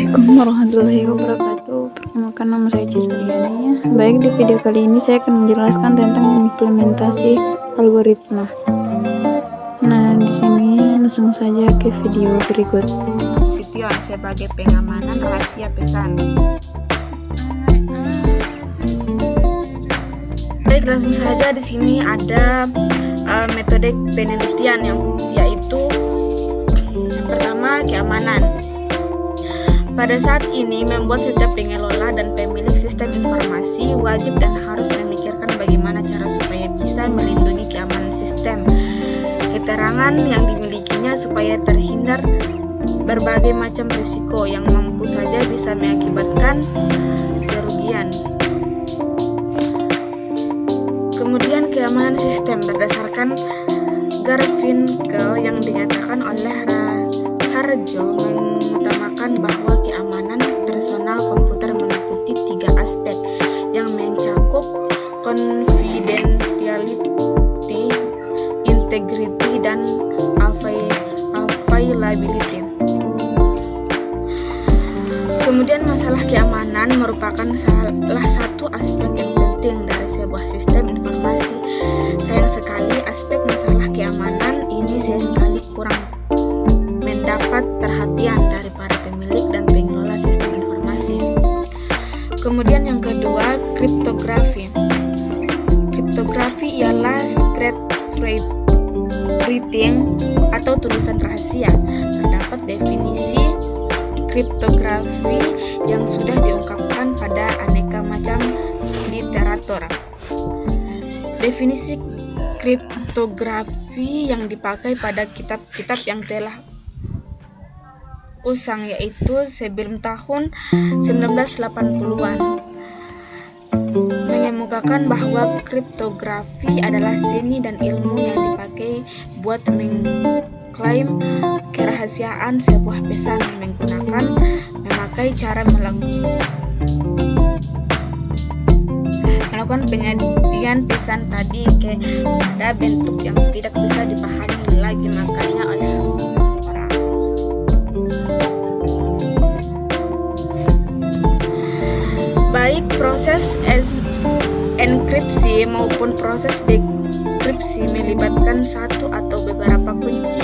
Assalamualaikum warahmatullahi wabarakatuh. Perkenalkan, nama saya Cicuriani. Baik, di video kali ini saya akan menjelaskan tentang implementasi algoritma. Nah, di sini langsung saja ke video berikut. Sition sebagai pengamanan rahasia pesan. Baik, langsung saja di sini ada metode penelitian yaitu yang pertama, keamanan. Pada saat ini, membuat setiap pengelola dan pemilik sistem informasi wajib dan harus memikirkan bagaimana cara supaya bisa melindungi keamanan sistem, keterangan yang dimilikinya supaya terhindar berbagai macam risiko yang mampu saja bisa mengakibatkan kerugian. Kemudian keamanan sistem berdasarkan Garfinkel yang dinyatakan oleh Harjo mengutamakan bahwa keamanan personal komputer meliputi 3 aspek yang mencakup confidentiality, integrity, dan availability. Kemudian masalah keamanan merupakan salah satu aspek yang penting dari sebuah sistem informasi. Sayang sekali aspek masalah keamanan ini seringkali kurang mendapat perhatian dari para pemilik dan pengelola sistem informasi. Kemudian yang kedua, kriptografi. Kriptografi ialah secret writing atau tulisan rahasia. Terdapat definisi kriptografi yang sudah diungkapkan pada aneka macam literatur. Definisi kriptografi yang dipakai pada kitab-kitab yang telah usang yaitu sebelum tahun 1980-an mengemukakan bahwa kriptografi adalah seni dan ilmu yang dipakai buat mengklaim kerahasiaan sebuah pesan menggunakan memakai cara melakukan penyediaan pesan tadi pada bentuk yang tidak bisa dipahami lagi makanya oleh orang. Baik proses enkripsi maupun proses dekripsi melibatkan satu atau beberapa kunci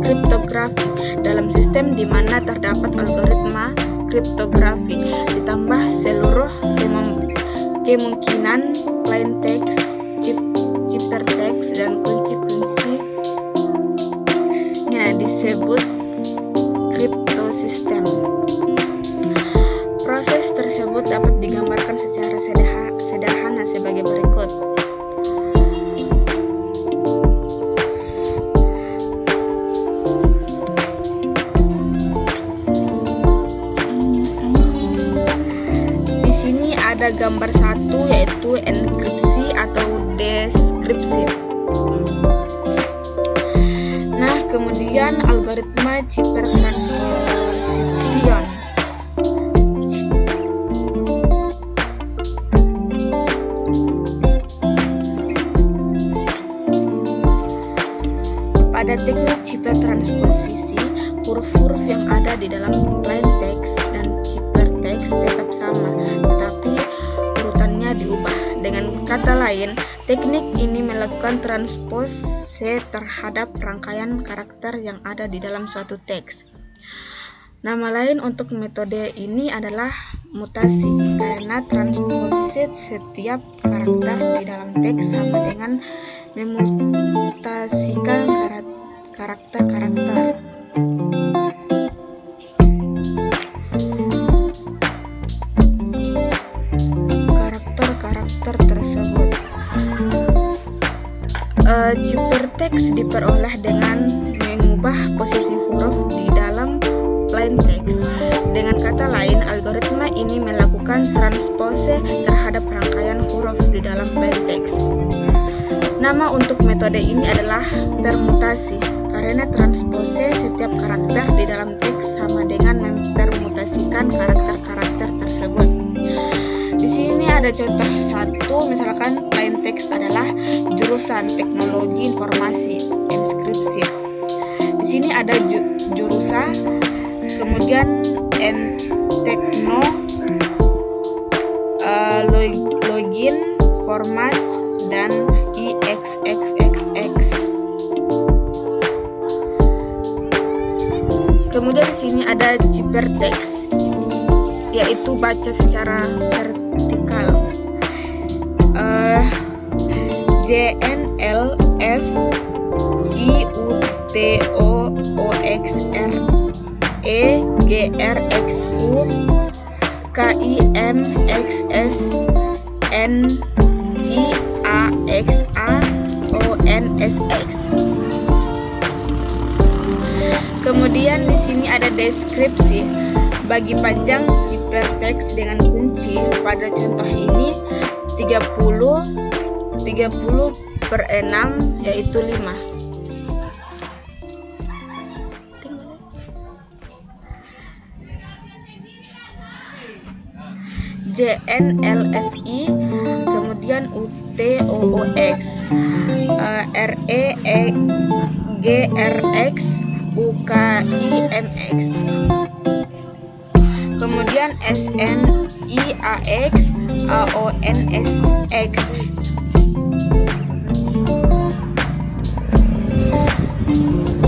kriptografi dalam sistem di mana terdapat algoritma kriptografi ditambah seluruh kemungkinan plain text, ciphertext, dan kunci-kuncinya disebut kriptosistem. Proses tersebut dapat digambarkan secara sederhana sebagai berikut. Di sini ada gambar satu yaitu enkripsi atau deskripsi. Nah, kemudian algoritma cipher transposition. Pada teknik cipher transposisi, huruf-huruf yang ada di dalam plain text dan ciphertext tetap sama, tetapi urutannya diubah. Dengan kata lain, teknik ini melakukan transpose terhadap rangkaian karakter yang ada di dalam suatu teks. Nama lain untuk metode ini adalah mutasi, karena transpose setiap karakter di dalam teks sama dengan memutasikan karakter-karakter. Tersebut. Ciphertext diperoleh dengan mengubah posisi huruf di dalam plain text. Dengan kata lain, algoritma ini melakukan transpose terhadap rangkaian huruf di dalam plain text. Nama untuk metode ini adalah permutasi, karena transpose setiap karakter di dalam teks sama dengan mempermutasikan karakter-karakter tersebut. Di sini ada contoh satu, misalkan plain text adalah jurusan teknologi informasi inskripsi. Di sini ada jurusan kemudian Entekno, login, formas, dan IXXXX. Kemudian di sini ada Ciphertext, yaitu baca secara vertikal. JNLFIUTOOXREGRXU KIMXSNIAXAONSX. Kemudian di sini ada deskripsi. Bagi panjang Ciphertext dengan kunci, pada contoh ini 30/6 yaitu 5. JNLFI, kemudian UTOOX, REGRX, UKIMX, kemudian SNIAX, AONSX.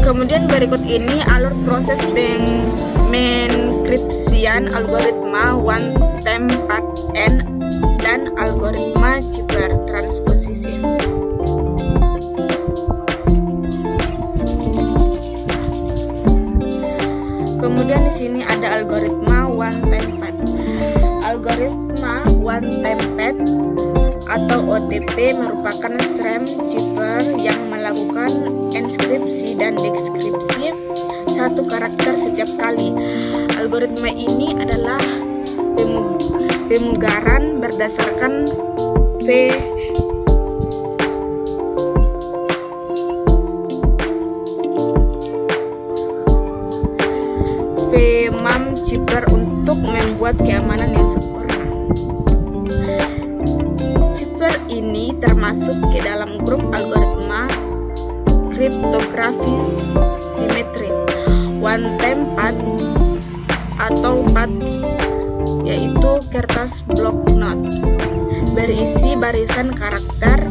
Kemudian berikut ini alur proses menkripsian algoritma one-time-path-end dan algoritma Cipher transposisi. Kemudian di sini ada algoritma one-time-path. Algoritma one-time-path atau OTP merupakan stream cipher yang melakukan enskripsi dan deskripsi satu karakter setiap kali. Algoritma ini adalah pemugaran berdasarkan VMAM cipher untuk membuat keamanan yang sempurna. Cipher ini termasuk ke dalam grup algoritma kriptografi simetri one-time-path atau path, yaitu kertas blok not berisi barisan karakter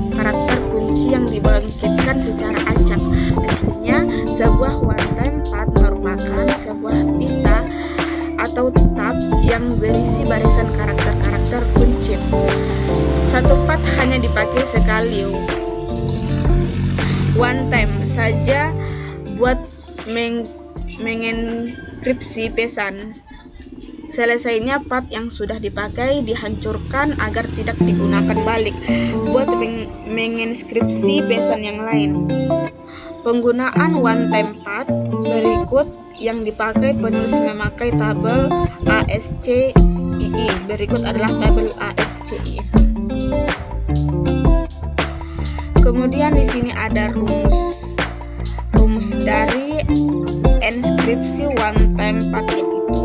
kunci yang dibangkitkan secara acak. Aslinya, sebuah one-time-path merupakan sebuah pita atau tab yang berisi barisan karakter kunci. Satu path hanya dipakai sekali, one time saja, buat mengenkripsi pesan. Selesainya path yang sudah dipakai dihancurkan agar tidak digunakan balik buat menginskripsi pesan yang lain. Penggunaan one-time-path berikut yang dipakai penulis memakai tabel ASCII. Berikut adalah tabel ASCII. Kemudian di sini ada rumus dari enskripsi one-time-path, yaitu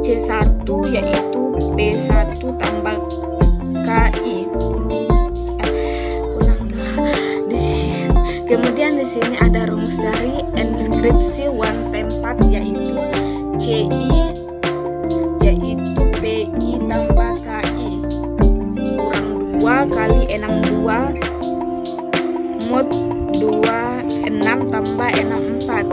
C1 yaitu P1 tambah KI. Kemudian di sini ada rumus dari enskripsi one-time-path, yaitu CI yaitu PI tambah KI kurang 2 kali 62 mod 26 tambah 64.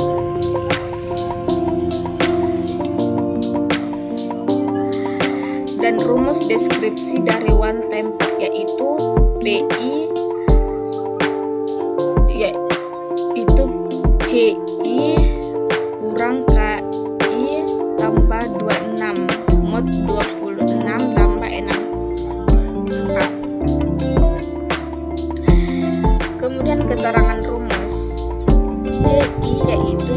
Dan rumus deskripsi dari one-time-path yaitu PI yaitu CI kurang KI tambah 26 mod 26 tambah 64. Kemudian keterangan rumus CI yaitu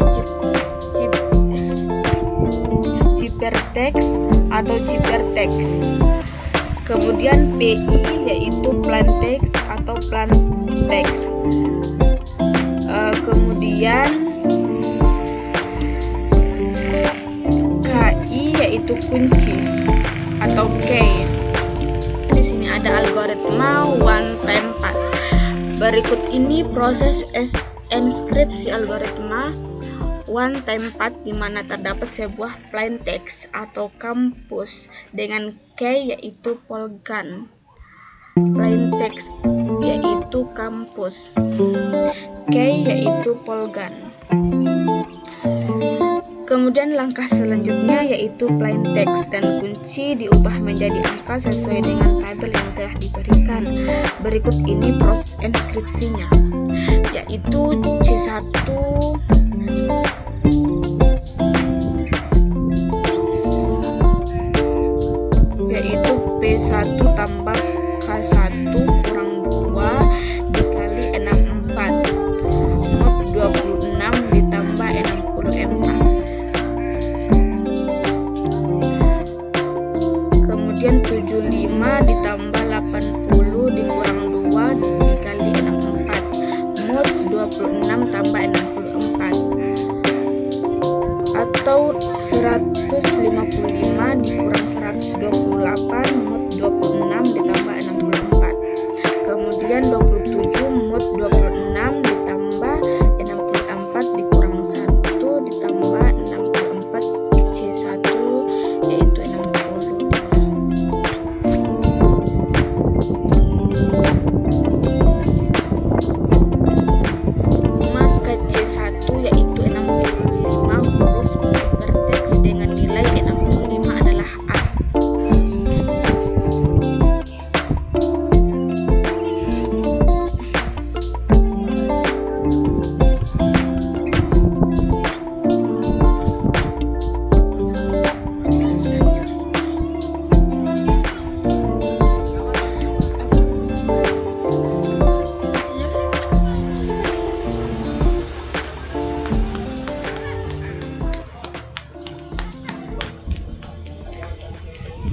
Ciphertext atau Ciphertext. Kemudian PI yaitu plaintext atau plaintext. Kemudian KI yaitu kunci atau key. Di sini ada algoritma one-time-path. Berikut ini proses enskripsi algoritma one tempat di mana terdapat sebuah plain text atau kampus dengan K yaitu polgan. Plain text yaitu kampus, K yaitu polgan. Kemudian langkah selanjutnya yaitu plain text dan kunci diubah menjadi angka sesuai dengan tabel yang telah diberikan. Berikut ini proses enskripsinya, yaitu C1 yaitu P1 tambah K1 kurang 2 dikali 64 mod 26 ditambah 64. Kemudian 75 ditambah 80 dikurang 2 dikali 64 mod 26 tambah 64, atau 155 dikurang 128 mod 26 ditambah 64. Kemudian 27 mod 26 ditambah 64 dikurang 1 ditambah 64 C1 yaitu 60. Maka C1 yaitu 65 huruf berteks dengan nilai 65 adalah A.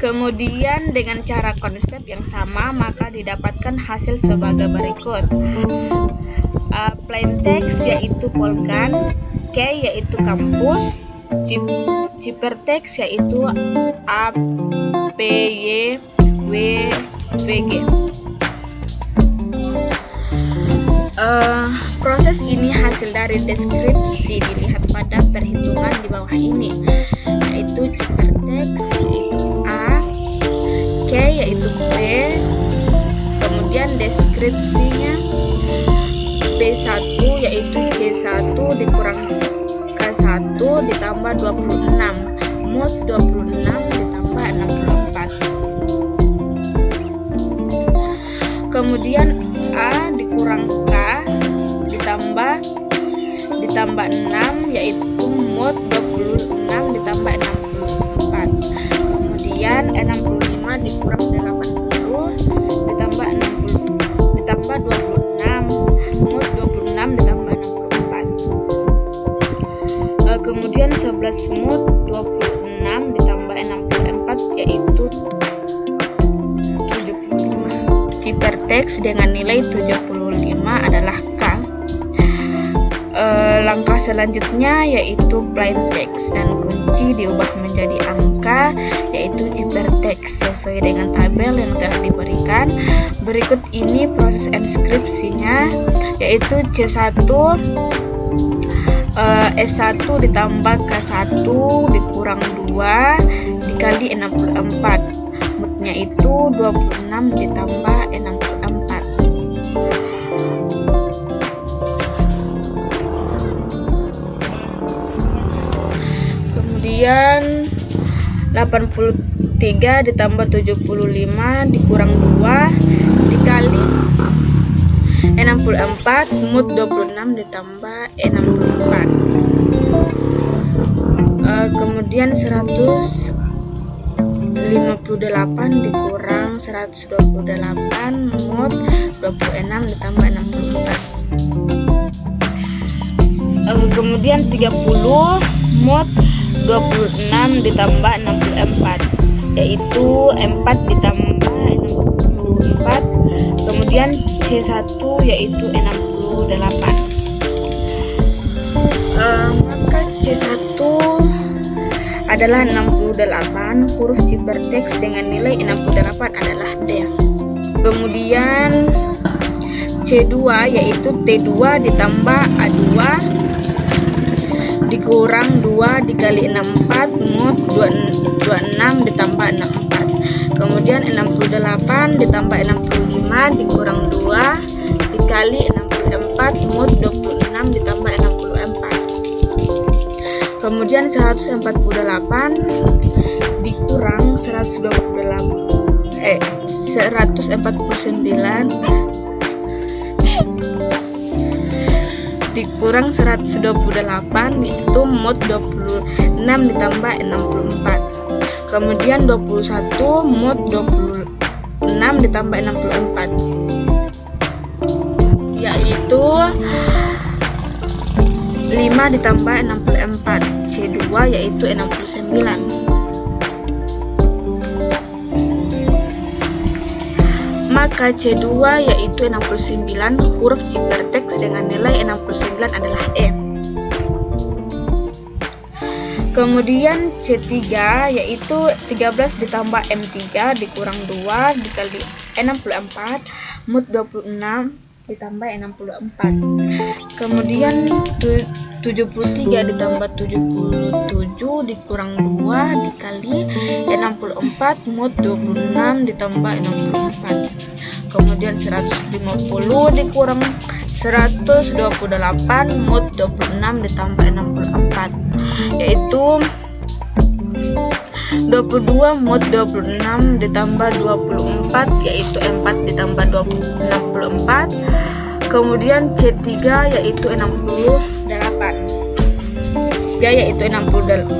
Kemudian dengan cara konsep yang sama maka didapatkan hasil sebagai berikut. Plain text yaitu polgan, K yaitu kampus, Cypertext yaitu A, P, Y, W, VG. Proses ini hasil dari deskripsi dilihat pada perhitungan di bawah ini, yaitu Cypertext yaitu A, K yaitu P, kemudian deskripsinya P1 yaitu C1 dikurang K1 ditambah 26 mod 26 ditambah 64. Kemudian A dikurang K ditambah 6 yaitu mod 26 ditambah 64. Kemudian 65 dikurang 80 ditambah 26 mod 26 ditambah 64. Kemudian 11 mod 26 ditambah 64 yaitu 75. Cypertext dengan nilai 75 adalah K. Langkah selanjutnya yaitu plain text dan kunci diubah menjadi angka yaitu Cypertext sesuai dengan tabel yang telah diberikan. Berikut ini proses enskripsinya yaitu C1 S1 ditambah K1 dikurang 2 dikali 64, modnya itu 26 ditambah 64. Kemudian 83 ditambah 75 dikurang 2 dikali 64 mod 26 ditambah 64. Kemudian 158 dikurang 128 mod 26 ditambah 64. Kemudian 30 mod 26 ditambah 64 yaitu 4 ditambah 64. Kemudian C1 yaitu 68. Maka C1 adalah 68, huruf Cypertext dengan nilai 68 adalah D. Kemudian C2 yaitu T2 ditambah A2 dikurang 2 dikali 64 mod 26 ditambah 64. Kemudian 68 ditambah 65 dikurang 2 dikali 64 mod 26 ditambah 64. Kemudian 148 dikurang 149 dikurang 128 itu mod 26 ditambah 64. Kemudian 21 mod 26 ditambah 64 yaitu 5 ditambah 64 C2 yaitu 69. Maka C2 yaitu 69 huruf ciphertext dengan nilai 69 adalah E. Kemudian C3 yaitu 13 ditambah M3 dikurang 2 dikali 64 mod 26 ditambah 64. Kemudian 73 ditambah 77 dikurang 2 dikali 64 mod 26 ditambah 64. Kemudian 150 dikurang 128 mod 26 ditambah 64 yaitu 22 mod 26 ditambah 24 yaitu 4 ditambah 64. Kemudian C3 yaitu 68 yaitu 68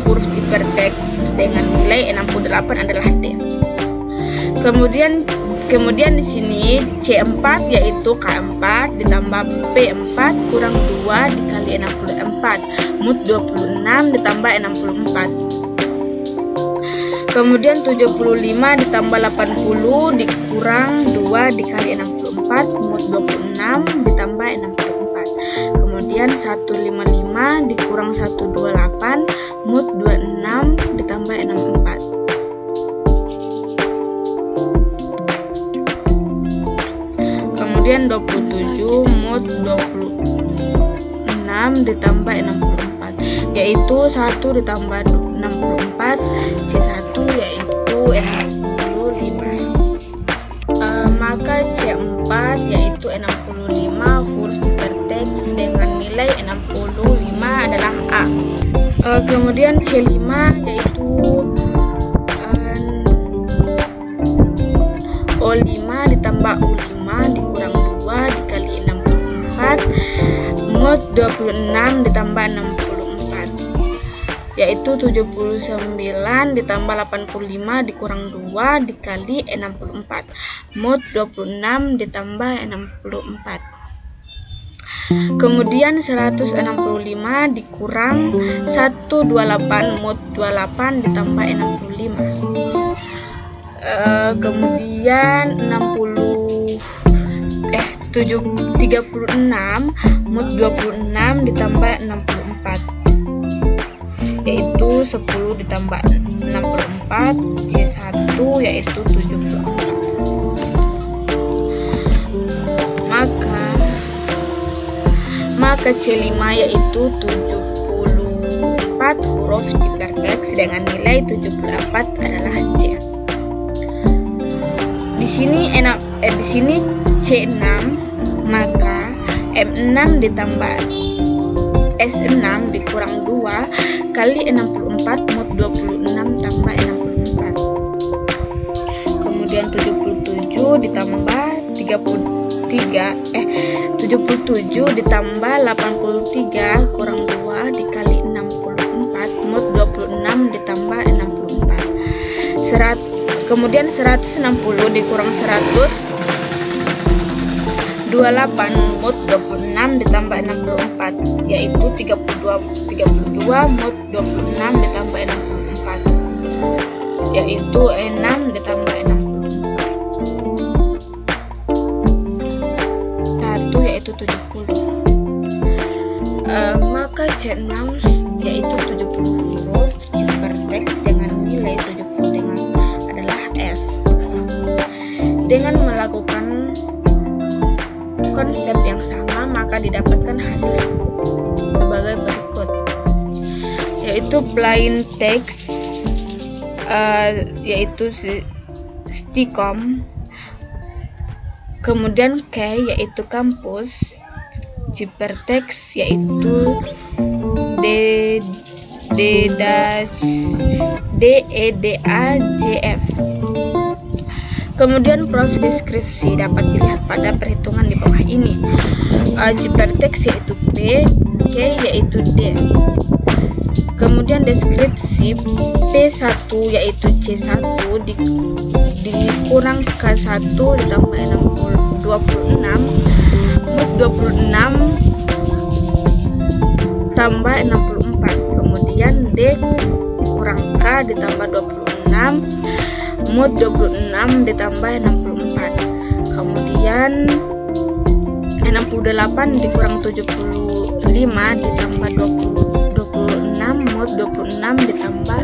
huruf ciphertext dengan nilai 68 adalah D. Kemudian di sini C4 yaitu K4 ditambah P4 kurang 2 dikali 64 mod 26 ditambah 64. Kemudian 75 ditambah 80 dikurang 2 dikali 64 mod 26 ditambah 64. Kemudian 155 dikurang 128 mod 26 ditambah 64. Kemudian 27 mod 26 ditambah 64 yaitu 1 ditambah 64 C1 yaitu 65. Maka C4 yaitu 65 huruf ciphertext dengan nilai 65 adalah A. Kemudian C5 yaitu O5 ditambah U5 dikurang 2 dikali 64 mod 26 ditambah 64 yaitu 79 ditambah 85 dikurang 2 dikali 64 mod 26 ditambah 64. Kemudian 165 dikurang 128 mod 28 ditambah 65. Kemudian 36 mod 26 ditambah 64 yaitu 10 ditambah 64 C1 yaitu 74. Maka C5 yaitu 74 huruf ciphertext dengan nilai 74 adalah C. Di sini C6 maka M6 ditambah S6 dikurang 2 kali 64 mod 26 tambah 64. Kemudian 77 ditambah 77 ditambah 83 kurang 2 dikali 64 mod 26 ditambah 64. Kemudian 160 dikurang 128 mod 26 ditambah 64 yaitu 32 mod 26 ditambah 64 yaitu 6 ditambah 64 1 yaitu 70. Maka C6 yaitu 70 huruf ciphertext dengan nilai 70 dengan adalah F. Dengan melakukan konsep yang sama maka didapatkan hasil sebagai berikut. yaitu plain text, yaitu Stikom. Kemudian K yaitu kampus, Cypertext yaitu DEDAJF. Kemudian proses deskripsi dapat dilihat pada perhitungan di bawah ini. Cypertext yaitu P, K yaitu D. Kemudian deskripsi P1 yaitu C1 dikurang K1 ditambah 26 tambah 64. Kemudian D kurang K ditambah 26 mod 26 ditambah 64. Kemudian 68 dikurang 75 ditambah 26 mod 26 ditambah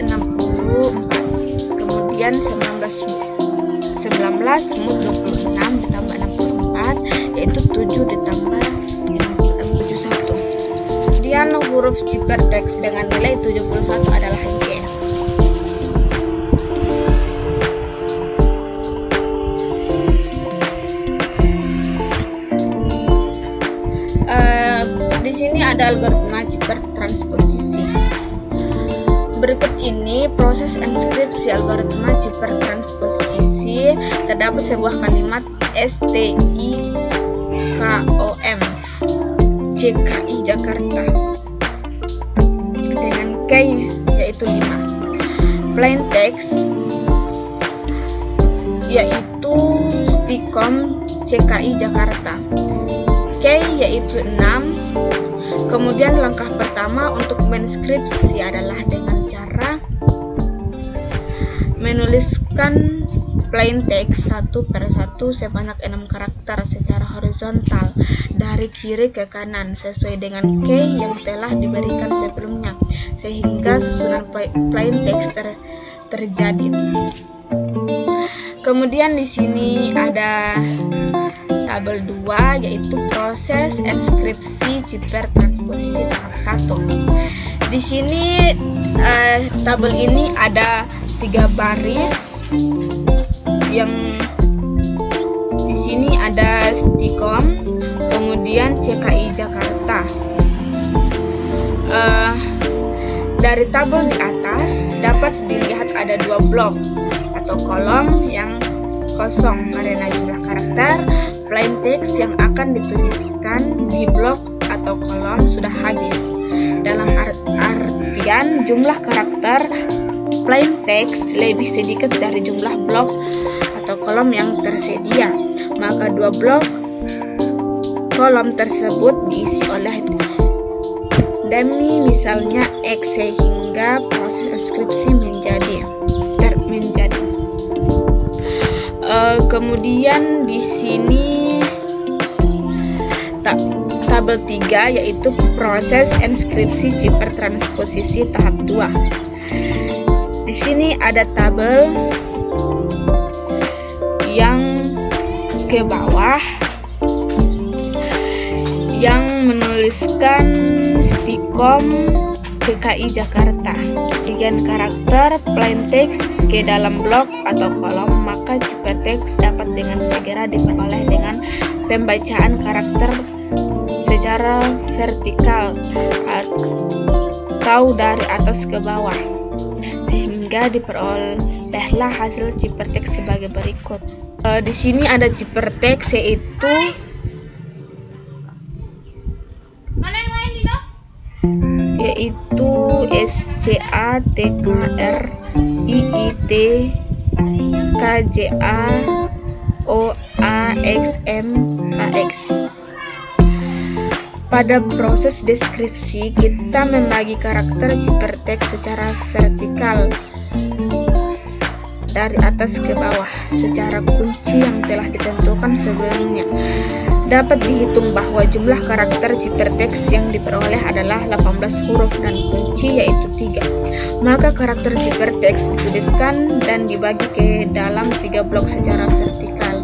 64. Kemudian 19 mod 26 ditambah 64 yaitu 7 ditambah 71. Kemudian huruf Cypertext dengan nilai 71 adalah G. Di sini ada algoritma Cypertransposisi. Berikut ini proses enskripsi algoritma Cypertransposisi. Terdapat sebuah kalimat STIKOM CKI Jakarta dengan K yaitu 5. Plain text yaitu Stikom CKI Jakarta. K yaitu 6. Kemudian langkah pertama untuk menskripsi adalah dengan cara menuliskan plain text satu per satu sebanyak 6 karakter secara horizontal dari kiri ke kanan sesuai dengan key yang telah diberikan sebelumnya sehingga susunan plain text terjadi. Kemudian di sini ada tabel 2 yaitu proses enskripsi Cypertransposisi tahap 1. Di sini tabel ini ada 3 baris yang di sini ada Stikom, kemudian CKI Jakarta. Dari tabel di atas dapat dilihat ada 2 blok atau kolom yang kosong karena jumlah karakter plain text yang akan dituliskan di blok atau kolom sudah habis. Dalam artian jumlah karakter plain text lebih sedikit dari jumlah blok atau kolom yang tersedia, maka 2 blok kolom tersebut diisi oleh dummy misalnya X sehingga proses enskripsi menjadi. Kemudian di sini tabel 3 yaitu proses enskripsi Cypertransposisi tahap 2. Di sini ada tabel yang ke bawah yang menuliskan Stikom CKI Jakarta. Bagian karakter plain text ke dalam blok atau kolom, maka Cypertext dapat dengan segera diperoleh dengan pembacaan karakter secara vertikal atau dari atas ke bawah, sehingga diperolehlah hasil Cypertext sebagai berikut. Di sini ada Cypertext yaitu SCATKRIIT KJAOAXMKX. Pada proses deskripsi, kita membagi karakter Cypertext secara vertikal dari atas ke bawah secara kunci yang telah ditentukan sebelumnya. Dapat dihitung bahwa jumlah karakter Cypertext yang diperoleh adalah 18 huruf dan kunci yaitu 3. Maka karakter Cypertext dituliskan dan dibagi ke dalam 3 blok secara vertikal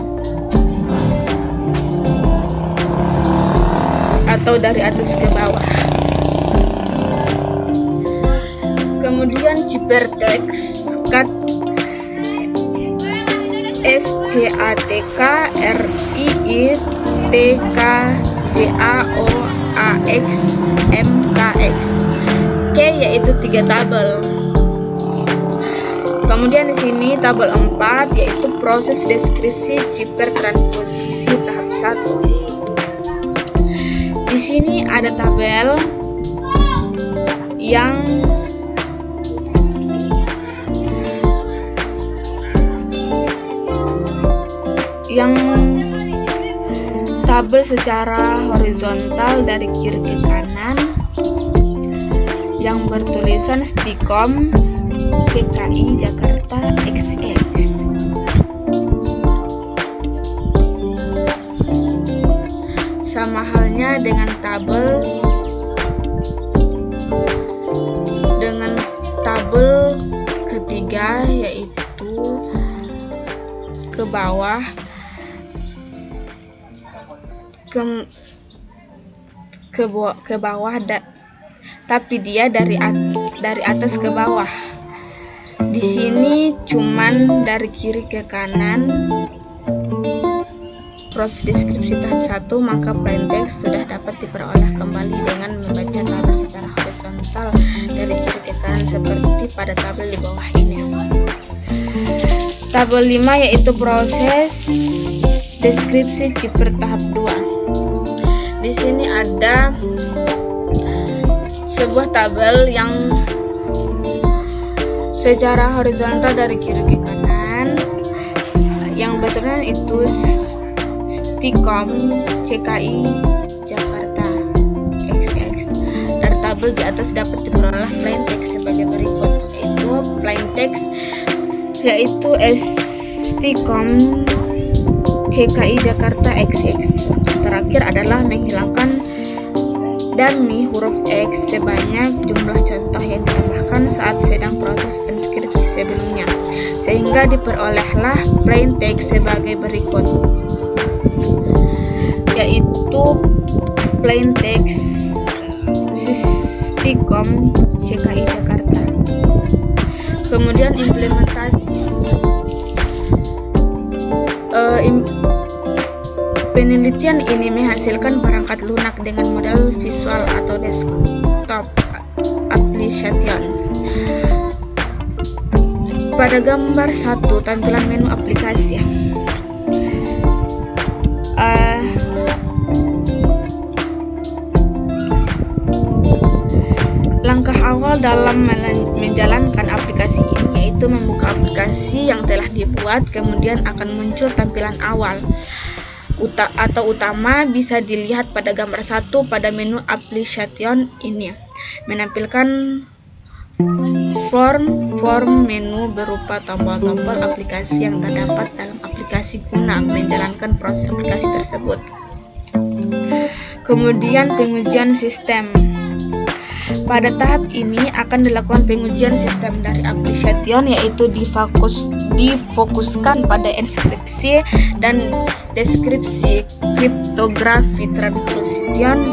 atau dari atas ke bawah. Kemudian Cybertext Cat SCATKRIITKJAOAXMKX K yaitu 3 tabel. Kemudian di sini tabel 4 yaitu proses deskripsi Cyber transposisi tahap 1. Di sini ada tabel yang tabel secara horizontal dari kiri ke kanan yang bertulisan Stikom CKI Jakarta XX. Sama halnya dengan tabel ketiga, yaitu ke bawah tapi dia dari atas ke bawah. Di sini cuman dari kiri ke kanan proses deskripsi tahap 1, maka plain text sudah dapat diperoleh kembali dengan membaca tabel secara horizontal dari kiri ke kanan seperti pada tabel di bawah ini. Tabel 5 yaitu proses deskripsi Cyber tahap 2. Di sini ada sebuah tabel yang secara horizontal dari kiri ke kanan, yang betulnya itu Stikom CKI Jakarta XX. Dari tabel di atas dapat diperoleh plain text sebagai berikut, yaitu plain text yaitu Stikom CKI Jakarta XX. Terakhir adalah menghilangkan dummy huruf X sebanyak jumlah contoh yang ditambahkan saat sedang proses inskripsi sebelumnya, sehingga diperolehlah plain text sebagai berikut, yaitu plain text Stikom CKI Jakarta. Kemudian implementasi penelitian ini menghasilkan perangkat lunak dengan model visual atau desktop application. Pada gambar 1, tampilan menu aplikasi. Langkah awal dalam menjalankan aplikasi ini yaitu membuka aplikasi yang telah dibuat, kemudian akan muncul tampilan awal atau utama bisa dilihat pada gambar 1 pada menu application ini, menampilkan form menu berupa tombol-tombol aplikasi yang terdapat dalam aplikasi guna menjalankan proses aplikasi tersebut. Kemudian pengujian sistem. Pada tahap ini akan dilakukan pengujian sistem dari application, yaitu difokuskan pada inskripsi dan deskripsi kriptografi transposition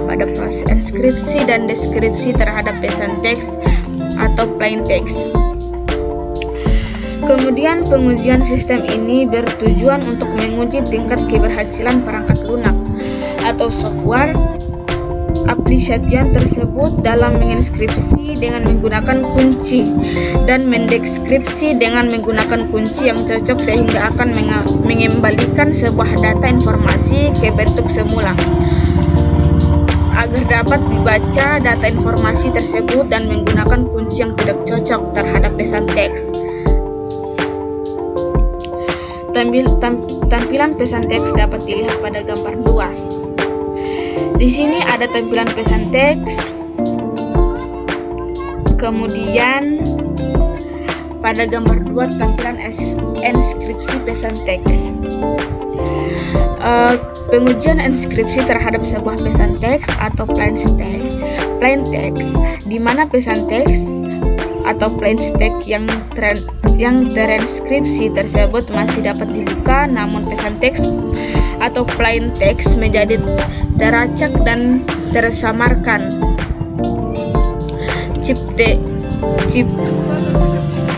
pada proses inskripsi dan deskripsi terhadap pesan teks atau plain text. Kemudian pengujian sistem ini bertujuan untuk menguji tingkat keberhasilan perangkat lunak atau software application tersebut dalam menginskripsi dengan menggunakan kunci dan mendeskripsi dengan menggunakan kunci yang cocok, sehingga akan mengembalikan sebuah data informasi ke bentuk semula. Agar dapat dibaca data informasi tersebut dan menggunakan kunci yang tidak cocok terhadap pesan teks. Tampilan pesan teks dapat dilihat pada gambar 2. Di sini ada tampilan pesan teks. Kemudian pada gambar 2 tampilan inskripsi pesan teks. Pengujian inskripsi terhadap sebuah pesan teks atau plain text, di mana pesan teks atau plain text yang terinskripsi tersebut masih dapat dibuka, namun pesan teks atau plain text menjadi teracak dan tersamarkan.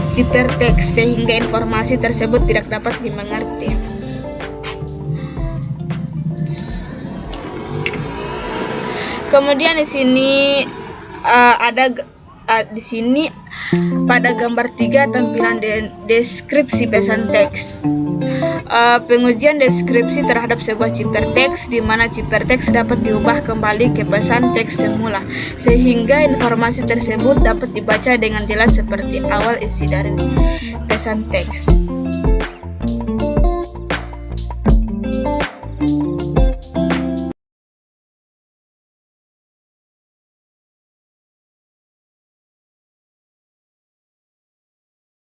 ciperteks sehingga informasi tersebut tidak dapat dimengerti. Kemudian di sini di sini pada gambar 3 tampilan deskripsi pesan teks. Pengujian deskripsi terhadap sebuah ciperteks di mana ciperteks dapat diubah kembali ke pesan teks semula sehingga informasi tersebut dapat dibaca dengan jelas seperti awal isi dari pesan teks.